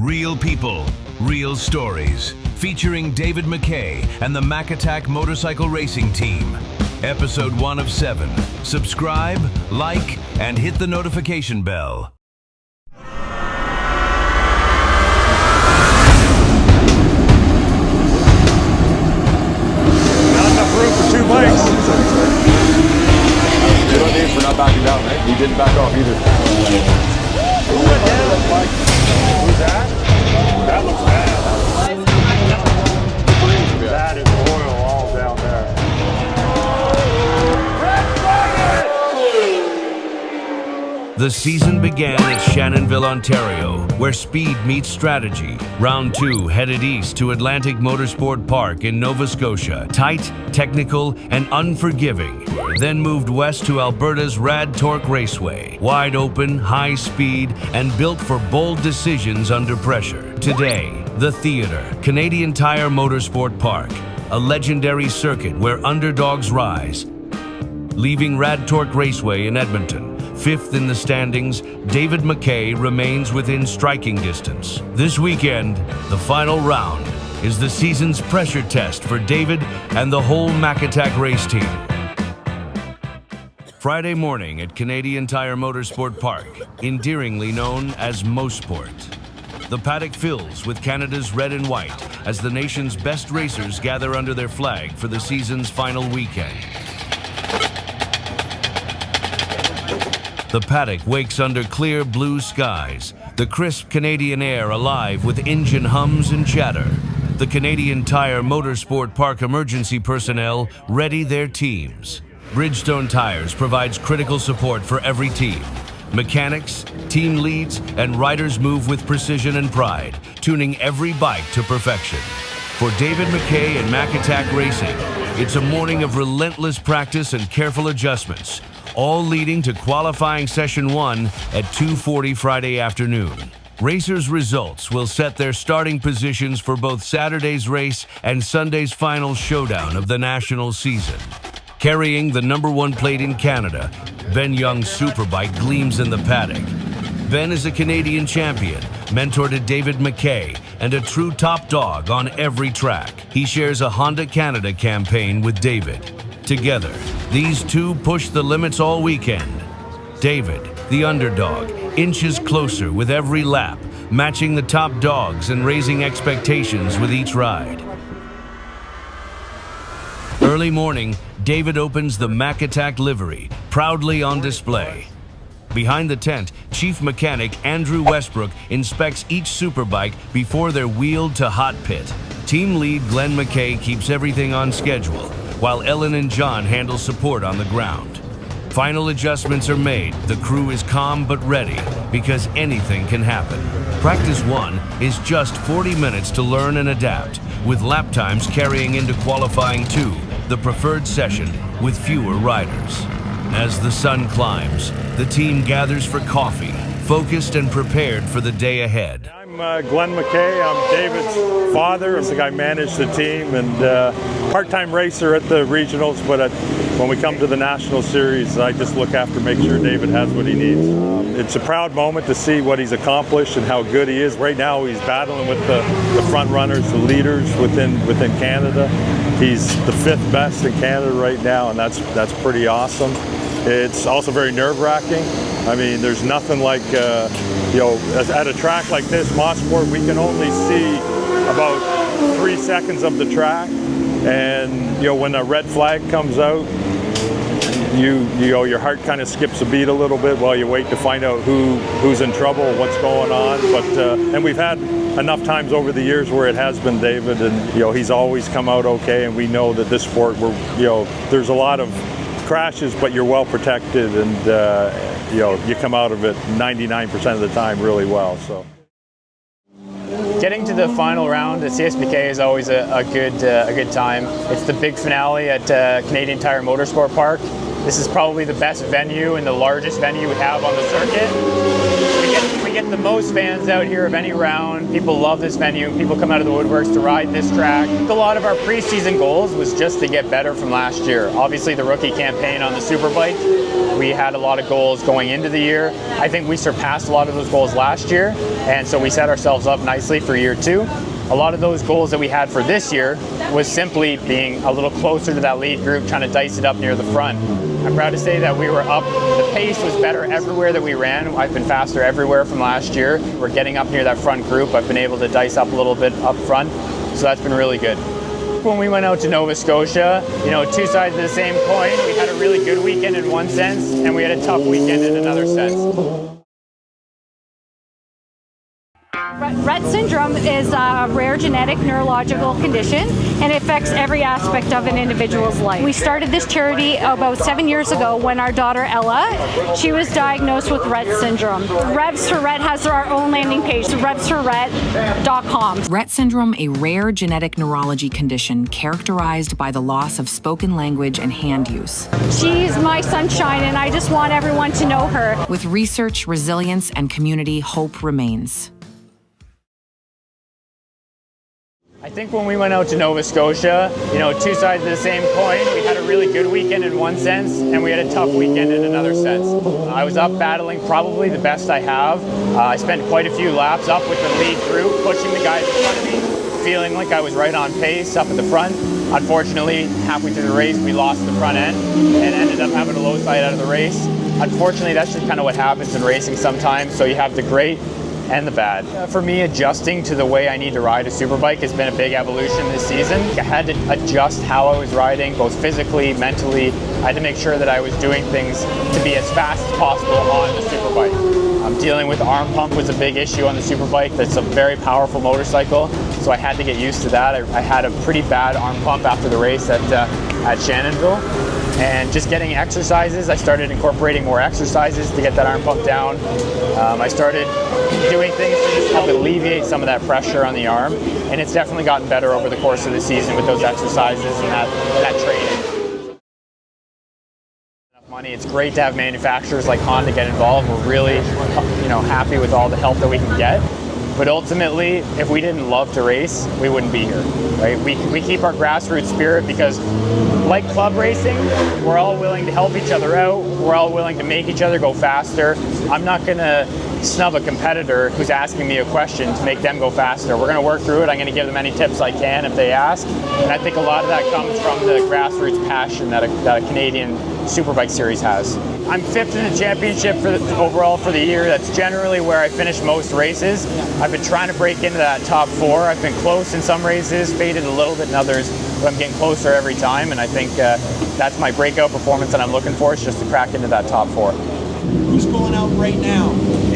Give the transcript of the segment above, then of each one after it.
Real people, real stories. Featuring David MacKay and the MacAttack Motorcycle Racing Team. Episode 1 of 7. Subscribe, like, and hit the notification bell. Not enough room for 2 bikes. Good on Dave for not backing down, right? He didn't back off either. Who's that? That looks bad. That is oil all down there. The season began at Shannonville, Ontario, where speed meets strategy. Round 2 headed east to Atlantic Motorsport Park in Nova Scotia. Tight, technical, and unforgiving. Then moved west to Alberta's Rad Torque Raceway. Wide open, high speed, and built for bold decisions under pressure. Today, the Theatre, Canadian Tire Motorsport Park, a legendary circuit where underdogs rise. Leaving Rad Torque Raceway in Edmonton, 5th in the standings, David MacKay remains within striking distance. This weekend, the final round is the season's pressure test for David and the whole MacAttack race team. Friday morning at Canadian Tire Motorsport Park, endearingly known as Mosport. The paddock fills with Canada's red and white as the nation's best racers gather under their flag for the season's final weekend. The paddock wakes under clear blue skies, the crisp Canadian air alive with engine hums and chatter. The Canadian Tire Motorsport Park emergency personnel ready their teams. Bridgestone Tires provides critical support for every team. Mechanics, team leads, and riders move with precision and pride, tuning every bike to perfection. For David MacKay and MacAttack Racing, it's a morning of relentless practice and careful adjustments, all leading to qualifying session 1 at 2:40 Friday afternoon. Racers' results will set their starting positions for both Saturday's race and Sunday's final showdown of the national season. Carrying the #1 plate in Canada, Ben Young's superbike gleams in the paddock. Ben is a Canadian champion, mentor to David MacKay, and a true top dog on every track. He shares a Honda Canada campaign with David. Together, these two push the limits all weekend. David, the underdog, inches closer with every lap, matching the top dogs and raising expectations with each ride. Early morning, David opens the MacAttack livery, proudly on display. Behind the tent, Chief Mechanic Andrew Westbrook inspects each superbike before they're wheeled to hot pit. Team lead Glenn MacKay keeps everything on schedule, while Ellen and John handle support on the ground. Final adjustments are made. The crew is calm but ready, because anything can happen. Practice 1 is just 40 minutes to learn and adapt, with lap times carrying into qualifying 2, the preferred session, with fewer riders. As the sun climbs, the team gathers for coffee, focused and prepared for the day ahead. I'm Glenn MacKay. I'm David's father. I think I manage the team and part-time racer at the regionals, but when we come to the national series, I just look after, make sure David has what he needs. It's a proud moment to see what he's accomplished and how good he is. Right now, he's battling with the front runners, the leaders within Canada. He's the 5th best in Canada right now, and that's pretty awesome. It's also very nerve-wracking. I mean, there's nothing like, at a track like this, Mosport, we can only see about 3 seconds of the track. And, when a red flag comes out, your heart kind of skips a beat a little bit while you wait to find out who's in trouble, what's going on. But, and we've had enough times over the years where it has been David, and, he's always come out okay. And we know that this sport, there's a lot of crashes, but you're well protected, and you come out of it 99% of the time really well. So, getting to the final round at CSBK is always a good time. It's the big finale at Canadian Tire Motorsport Park. This is probably the best venue and the largest venue we have on the circuit. We we get the most fans out here of any round. People love this venue. People come out of the woodworks to ride this track. A lot of our preseason goals was just to get better from last year. Obviously the rookie campaign on the Superbike, we had a lot of goals going into the year. I think we surpassed a lot of those goals last year, and so we set ourselves up nicely for year 2. A lot of those goals that we had for this year was simply being a little closer to that lead group, trying to dice it up near the front. I'm proud to say that we were up. The pace was better everywhere that we ran. I've been faster everywhere from last year. We're getting up near that front group. I've been able to dice up a little bit up front, so that's been really good. When we went out to Nova Scotia, two sides of the same coin. We had a really good weekend in one sense, and we had a tough weekend in another sense. Rett syndrome is a rare genetic neurological condition, and it affects every aspect of an individual's life. We started this charity about 7 years ago when our daughter Ella, she was diagnosed with Rett syndrome. Revs for Rett has our own landing page, revsforrett.com. Rett syndrome, a rare genetic neurology condition characterized by the loss of spoken language and hand use. She's my sunshine, and I just want everyone to know her. With research, resilience, and community, hope remains. I think when we went out to Nova Scotia, two sides of the same coin. We had a really good weekend in one sense, and we had a tough weekend in another sense. I was up battling probably the best I have. I spent quite a few laps up with the lead group, pushing the guys in front of me, feeling like I was right on pace up at the front. Unfortunately, halfway through the race, we lost the front end and ended up having a low side out of the race. Unfortunately, that's just kind of what happens in racing sometimes, so you have the great and the bad. For me, adjusting to the way I need to ride a Superbike has been a big evolution this season. I had to adjust how I was riding, both physically, mentally. I had to make sure that I was doing things to be as fast as possible on the Superbike. Dealing with arm pump was a big issue on the Superbike. That's a very powerful motorcycle, so I had to get used to that. I had a pretty bad arm pump after the race at Shannonville. And just getting exercises, I started incorporating more exercises to get that arm pump down. I started doing things to just help alleviate some of that pressure on the arm, and it's definitely gotten better over the course of the season with those exercises and that training. Money. It's great to have manufacturers like Honda get involved. We're really, happy with all the help that we can get. But ultimately, if we didn't love to race, we wouldn't be here, right? We keep our grassroots spirit because, like club racing, we're all willing to help each other out. We're all willing to make each other go faster. I'm not going to snub a competitor who's asking me a question to make them go faster. We're going to work through it. I'm going to give them any tips I can if they ask. And I think a lot of that comes from the grassroots passion that a Canadian Superbike series has. I'm 5th in the championship overall for the year. That's generally where I finish most races. I've been trying to break into that top 4. I've been close in some races, faded a little bit in others, but I'm getting closer every time, and I think that's my breakout performance that I'm looking for, is just to crack into that top 4. Who's going out right now?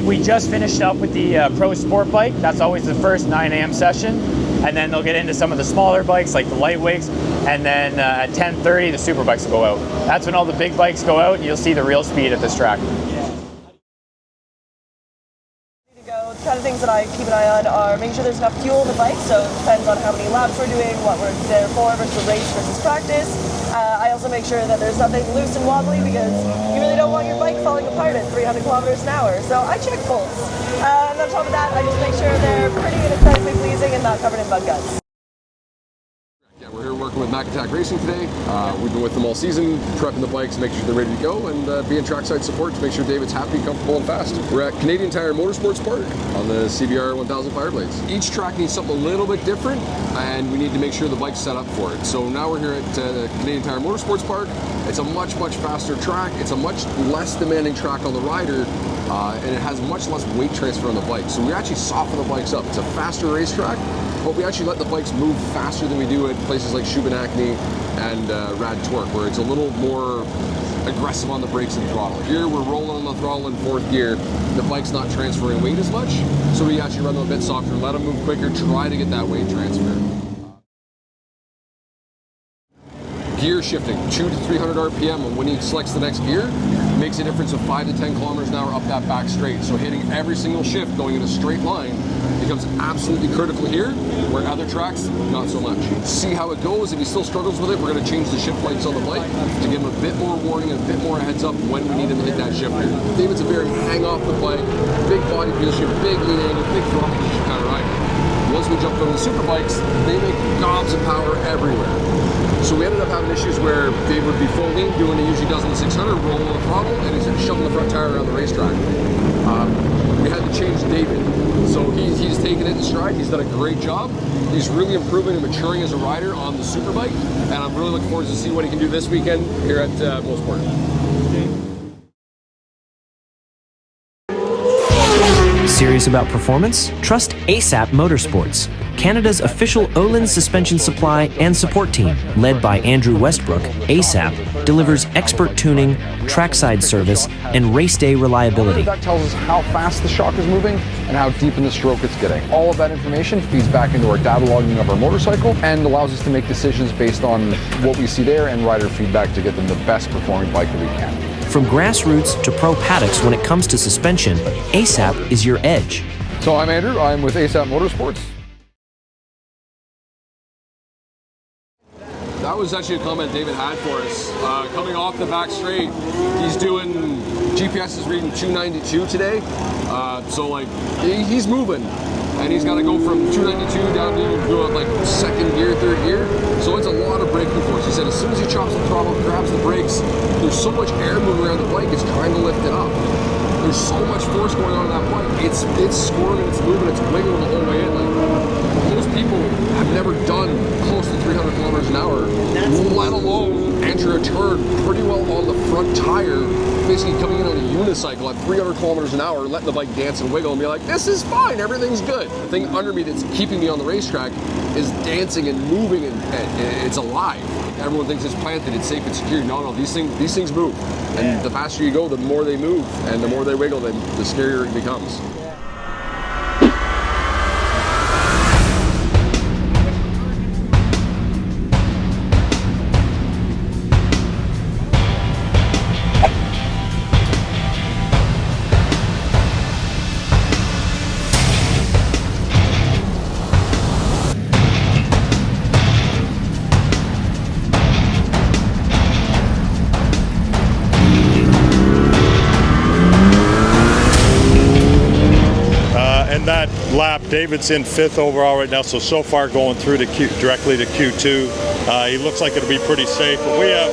We just finished up with the Pro Sport bike. That's always the first 9 a.m. session. And then they'll get into some of the smaller bikes like the lightweights. And then at 10:30, the super bikes will go out. That's when all the big bikes go out and you'll see the real speed at this track. The kind of things that I keep an eye on are making sure there's enough fuel in the bike, so it depends on how many laps we're doing, what we're there for versus race versus practice. I also make sure that there's nothing loose and wobbly because you really don't want your bike falling apart at 300 kilometers an hour. So I check bolts. And on top of that, I just make sure they're pretty and aesthetically pleasing and not covered in bug guts. Yeah, we're here working with MacKay Racing today. We've been with them all season, prepping the bikes, making sure they're ready to go, and being trackside support to make sure David's happy, comfortable, and fast. We're at Canadian Tire Motorsports Park on the CBR 1000 Fireblades. Each track needs something a little bit different, and we need to make sure the bike's set up for it. So now we're here at Canadian Tire Motorsports Park. It's a much faster track. It's a much less demanding track on the rider, and it has much less weight transfer on the bike. So we actually soften the bikes up. It's a faster racetrack, but we actually let the bikes move faster than we do at places like Shubenacadie and Rad Torque, where it's a little more aggressive on the brakes and throttle. Here we're rolling on the throttle in 4th gear. The bike's not transferring weight as much, so we actually run them a bit softer, let them move quicker, try to get that weight transfer. Gear shifting, 200 to 300 RPM, and when he selects the next gear, makes a difference of 5 to 10 kilometers an hour up that back straight. So hitting every single shift going in a straight line becomes absolutely critical here, where other tracks, not so much. See how it goes. If he still struggles with it, we're going to change the shift lights on the bike to give him a bit more warning and a bit more heads up when we need him to hit that shifter. David's a very hang off the bike, big body position, big lean angle, big throttle position kind of rider. Once we jumped on the super bikes, they make gobs of power everywhere. So we ended up having issues where Dave would be full lean, doing what he usually does on the 600, rolling the throttle, and he's shoving the front tire around the racetrack. We had to change David. So he's taken it in stride. He's done a great job. He's really improving and maturing as a rider on the superbike, and I'm really looking forward to see what he can do this weekend here at Mosport. Serious about performance? Trust ASAP Motorsports, Canada's official Olin suspension supply and support team. Led by Andrew Westbrook, ASAP delivers expert tuning, trackside service, and race day reliability. That tells us how fast the shock is moving and how deep in the stroke it's getting. All of that information feeds back into our data logging of our motorcycle and allows us to make decisions based on what we see there and rider feedback to get them the best performing bike that we can. From grassroots to pro paddocks when it comes to suspension, ASAP is your edge. So I'm Andrew, I'm with ASAP Motorsports. That was actually a comment David had for us. Coming off the back straight, he's doing, GPS is reading 292 today. So like, he's moving. And he's got to go from 292 down to like second gear, third gear. So it's a lot of braking force. He said as soon as he chops the throttle, grabs the brakes, there's so much air moving around the bike, it's trying to lift it up. There's so much force going on in that bike. It's squirming, it's moving, it's wiggling the whole way in. Like, most people have never done close to 300 kilometers an hour, let alone enter a turn pretty well on the front tire, basically coming in on a unicycle at 300 kilometers an hour, letting the bike dance and wiggle and be like, this is fine, everything's good. The thing under me that's keeping me on the racetrack is dancing and moving and it's alive. Everyone thinks it's planted, it's safe, it's secure. No, these things move. And the faster you go, the more they move, and the more they wiggle, then the scarier it becomes. That lap, David's in 5th overall right now, so far going through to directly to Q2. He looks like it'll be pretty safe, but we have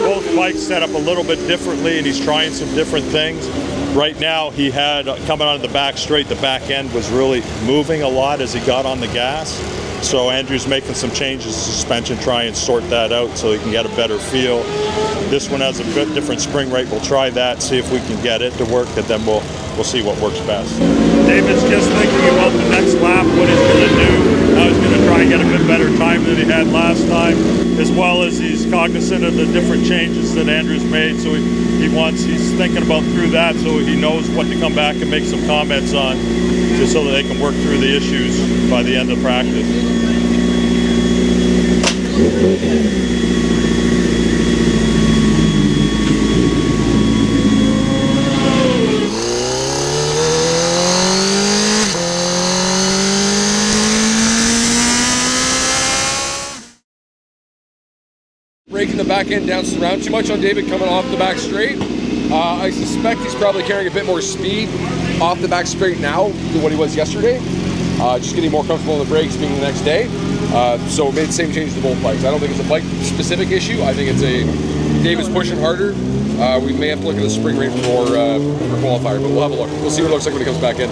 both bikes set up a little bit differently and he's trying some different things. Right now he had, coming onto the back straight, the back end was really moving a lot as he got on the gas. So Andrew's making some changes to suspension, try and sort that out so he can get a better feel. This one has a bit different spring rate. We'll try that, see if we can get it to work, and then we'll see what works best. David's just thinking about the next lap, what he's going to do, how he's going to try and get a bit better time than he had last time, as well as he's cognizant of the different changes that Andrew's made. So he's thinking about through that so he knows what to come back and make some comments on, just so that they can work through the issues by the end of practice. Braking the back end down around too much on David coming off the back straight. I suspect he's probably carrying a bit more speed off the back straight now than what he was yesterday. Just getting more comfortable on the brakes being the next day. So made the same change to both bikes. I don't think it's a bike specific issue. I think it's David's pushing harder. We may have to look at the spring rate for qualifier, but we'll have a look. We'll see what it looks like when he comes back in.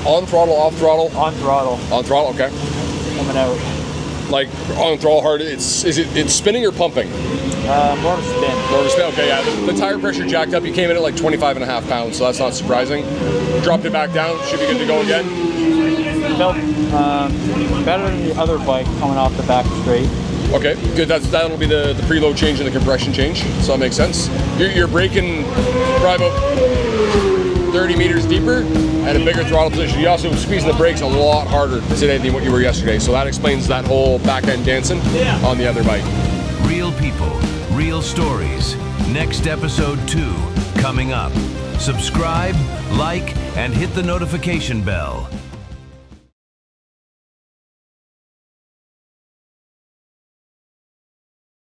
On throttle, off throttle? On throttle. On throttle, okay. Coming out. Like on throttle hard, it's spinning or pumping? More to spin. More to spin, okay, yeah. The tire pressure jacked up. You came in at like 25.5 pounds, so that's not surprising. Dropped it back down, should be good to go again. Felt better than the other bike coming off the back straight. Okay, good. That'll be the preload change and the compression change, so that makes sense. You're braking probably about 30 meters deeper and a bigger throttle position. You also squeeze the brakes a lot harder today than what you were yesterday. So that explains that whole back end dancing on the other bike. Real people, real stories. Next episode 2 coming up. Subscribe, like, and hit the notification bell.